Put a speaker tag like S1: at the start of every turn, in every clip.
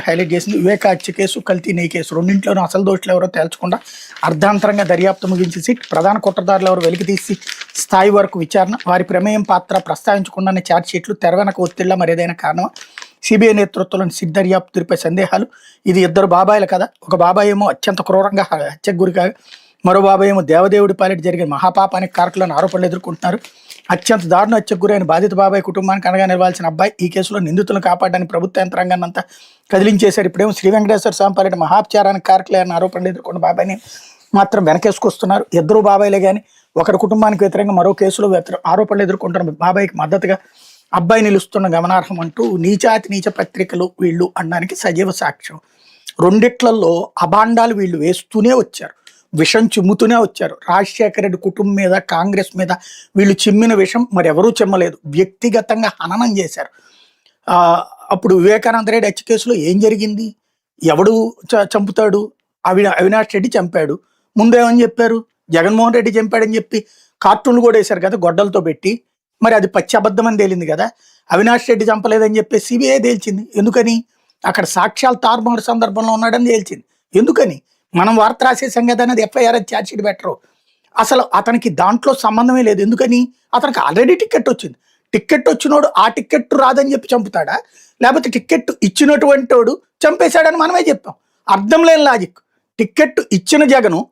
S1: Highlight చేసింది. వివేక హత్య case, కల్తీ నెయ్యి కేసు రెండింటిలోనూ అసలు దోషులు ఎవరో తేల్చకుండా అర్ధాంతరంగా దర్యాప్తు ముగించి సిట్ ప్రధాన కుట్రదారులు ఎవరు వెలికి తీసి స్థాయి వరకు విచారణ, వారి ప్రమేయం పాత్ర ప్రస్తావించకుండానే ఛార్జ్ షీట్లు, తెరవెనక ఒత్తిళ్ల మరేదైనా కారణమా, సిబిఐ నేతృత్వంలోని సిట్ దర్యాప్తు తీరుపై సందేహాలు. ఇది ఇద్దరు బాబాయిల కదా, ఒక బాబాయ్ ఏమో అత్యంత క్రూరంగా హత్యకు గురికాగా, మరో బాబాయ్ ఏమో దేవదేవుడి పాలిట జరిగిన మహాపాపానికి కారకులను ఆరోపణలు ఎదుర్కొంటున్నారు. అత్యంత దారుణ హత్యకు గురైన బాధిత బాబాయ్ కుటుంబానికి అనగా నిలవాల్సిన అబ్బాయి ఈ కేసులో నిందితులను కాపాడడానికి ప్రభుత్వ యంత్రాంగాన్ని అంతా కదిలించేశారు. ఇప్పుడేమో శ్రీ వెంకటేశ్వర స్వామి పాలిట మహాపచారానికి కారకులైన ఆరోపణలు ఎదుర్కొన్న బాబాయ్ని మాత్రం వెనకేసుకొస్తున్నారు. ఇద్దరు బాబాయిలే కానీ ఒకరి కుటుంబానికి వ్యతిరేకంగా మరో కేసులో ఆరోపణలు ఎదుర్కొంటున్న బాబాయికి మద్దతుగా అబ్బాయి నిలుస్తున్న గమనార్హం అంటూ నీచాతి నీచ పత్రికలు వీళ్ళు అనడానికి సజీవ సాక్ష్యం. రెండిట్లలో అభాండాలు వీళ్ళు వేస్తూనే వచ్చారు, విషం చిమ్ముతూనే వచ్చారు. రాజశేఖర రెడ్డి కుటుంబం మీద, కాంగ్రెస్ మీద వీళ్ళు చిమ్మిన విషం మరెవరూ చిమ్మలేదు, వ్యక్తిగతంగా హననం చేశారు. అప్పుడు వివేకానంద రెడ్డి హత్య కేసులో ఏం జరిగింది, ఎవడు చంపుతాడు, అవినాష్ రెడ్డి చంపాడు, ముందేమని చెప్పారు, జగన్మోహన్ రెడ్డి చంపాడని చెప్పి కార్టూన్లు కూడా వేశారు కదా గొడ్డలతో పెట్టి. మరి అది పచ్చి అబద్ధం అని తేలింది కదా, అవినాష్ రెడ్డి చంపలేదని చెప్పి సిబిఐ తేల్చింది. ఎందుకని, అక్కడ సాక్ష్యాలు తారుమారు సందర్భంలో ఉన్నాడని తేల్చింది. ఎందుకని, మనం వార్త రాసేసాం కదా అనేది ఎఫ్ఐఆర్ ఛార్జ్షీట్ పెట్టరు. అసలు అతనికి దాంట్లో సంబంధమే లేదు. ఎందుకని, అతనికి ఆల్రెడీ టికెట్ వచ్చింది. టికెట్ వచ్చినోడు ఆ టికెట్ రాదని చెప్పి చంపుతాడా, లేకపోతే టికెట్ ఇచ్చినటువంటి వాడు చంపేశాడని మనమే చెప్పాం. అర్థం లేని లాజిక్. టికెట్ ఇచ్చిన జగను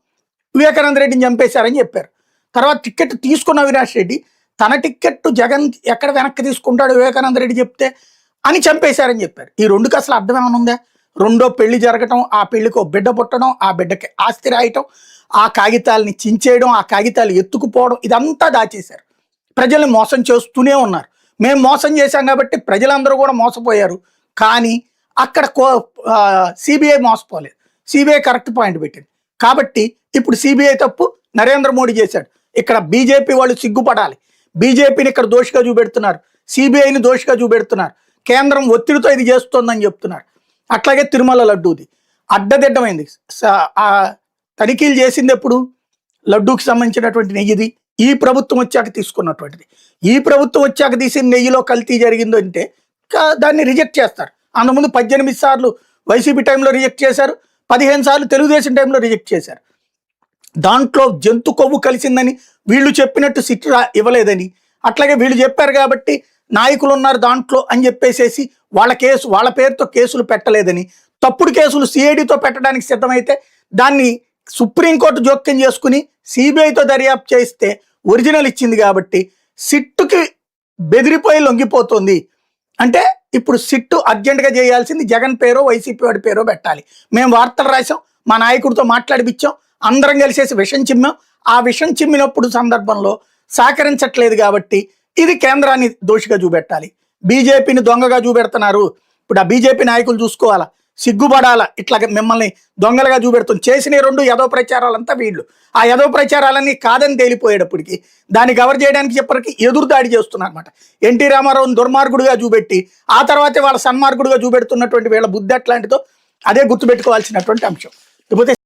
S1: వివేకానంద రెడ్డిని చంపేశారని చెప్పారు. తర్వాత టికెట్ తీసుకున్న అవినాష్ రెడ్డి తన టికెట్ జగన్ ఎక్కడ వెనక్కి తీసుకుంటాడు వివేకానంద రెడ్డి చెప్తే అని చంపేశారని చెప్పారు. ఈ రెండుకి అసలు అర్థం ఏమైనా ఉందా? రెండో పెళ్లి జరగటం, ఆ పెళ్లికి బిడ్డ పుట్టడం, ఆ బిడ్డకి ఆస్తి రాయటం, ఆ కాగితాలని చించేయడం, ఆ కాగితాలు ఎత్తుకుపోవడం, ఇదంతా దాచేశారు. ప్రజల్ని మోసం చేస్తూనే ఉన్నారు. మేము మోసం చేశాం కాబట్టి ప్రజలందరూ కూడా మోసపోయారు. కానీ అక్కడ సిబిఐ మోసపోలేదు, సిబిఐ కరెక్ట్ పాయింట్ పెట్టింది. కాబట్టి ఇప్పుడు సిబిఐ తప్పు నరేంద్ర మోడీ చేశాడు. ఇక్కడ బీజేపీ వాళ్ళు సిగ్గుపడాలి. బీజేపీని ఇక్కడ దోషిగా చూపెడుతున్నారు, సిబిఐని దోషిగా చూపెడుతున్నారు. కేంద్రం ఒత్తిడితో ఇది చేస్తోందని చెప్తున్నారు. అట్లాగే తిరుమల లడ్డూది అడ్డదిడ్డమైంది. తనిఖీలు చేసింది ఎప్పుడు, లడ్డూకి సంబంధించినటువంటి నెయ్యిది ఈ ప్రభుత్వం వచ్చాక తీసుకున్నటువంటిది. ఈ ప్రభుత్వం వచ్చాక తీసిన నెయ్యిలో కల్తీ జరిగిందో అంటే దాన్ని రిజెక్ట్ చేస్తారు. అంతకుముందు 18 సార్లు వైసీపీ టైంలో రిజెక్ట్ చేశారు, 15 సార్లు తెలుగుదేశం టైంలో రిజెక్ట్ చేశారు. దాంట్లో జంతు కొవ్వు కలిసిందని వీళ్ళు చెప్పినట్టు సిట్ ఇవ్వలేదని, అట్లాగే వీళ్ళు చెప్పారు కాబట్టి నాయకులు ఉన్నారు దాంట్లో అని చెప్పేసేసి వాళ్ళ పేరుతో కేసులు పెట్టలేదని, తప్పుడు కేసులు సిఐడితో పెట్టడానికి సిద్ధమైతే దాన్ని సుప్రీంకోర్టు జోక్యం చేసుకుని సిబిఐతో దర్యాప్తు చేస్తే ఒరిజినల్ ఇచ్చింది కాబట్టి సిట్టుకి బెదిరిపోయి లొంగిపోతుంది. అంటే ఇప్పుడు సిట్టు అర్జెంటుగా చేయాల్సింది జగన్ పేరో వైసీపీ వాడి పేరో పెట్టాలి. మేము వార్తలు రాసాం, మా నాయకుడితో మాట్లాడిపించాం, అందరం కలిసేసి విషం చిమ్మాం. ఆ విషం చిమ్మినప్పుడు సందర్భంలో సహకరించట్లేదు కాబట్టి ఇది కేంద్రాన్ని దోషిగా చూపెట్టాలి. బీజేపీని దొంగగా చూపెడుతున్నారు. ఇప్పుడు ఆ బీజేపీ నాయకులు చూసుకోవాలా, సిగ్గుపడాలా. ఇట్లా మిమ్మల్ని దొంగలుగా చూపెడుతుంది. చేసిన 2 యదో ప్రచారాలంతా వీళ్ళు. ఆ యదో ప్రచారాలన్నీ కాదని తేలిపోయేటప్పటికి దాన్ని కవర్ చేయడానికి చెప్పరికి ఎదురుదాడి చేస్తున్నారు అనమాట. ఎన్టీ రామారావుని దుర్మార్గుడిగా చూపెట్టి ఆ తర్వాతే వాళ్ళ సన్మార్గుడిగా చూపెడుతున్నటువంటి వీళ్ళ బుద్ధి ఎట్లాంటిదో అదే గుర్తుపెట్టుకోవాల్సినటువంటి అంశం. ఇకపోతే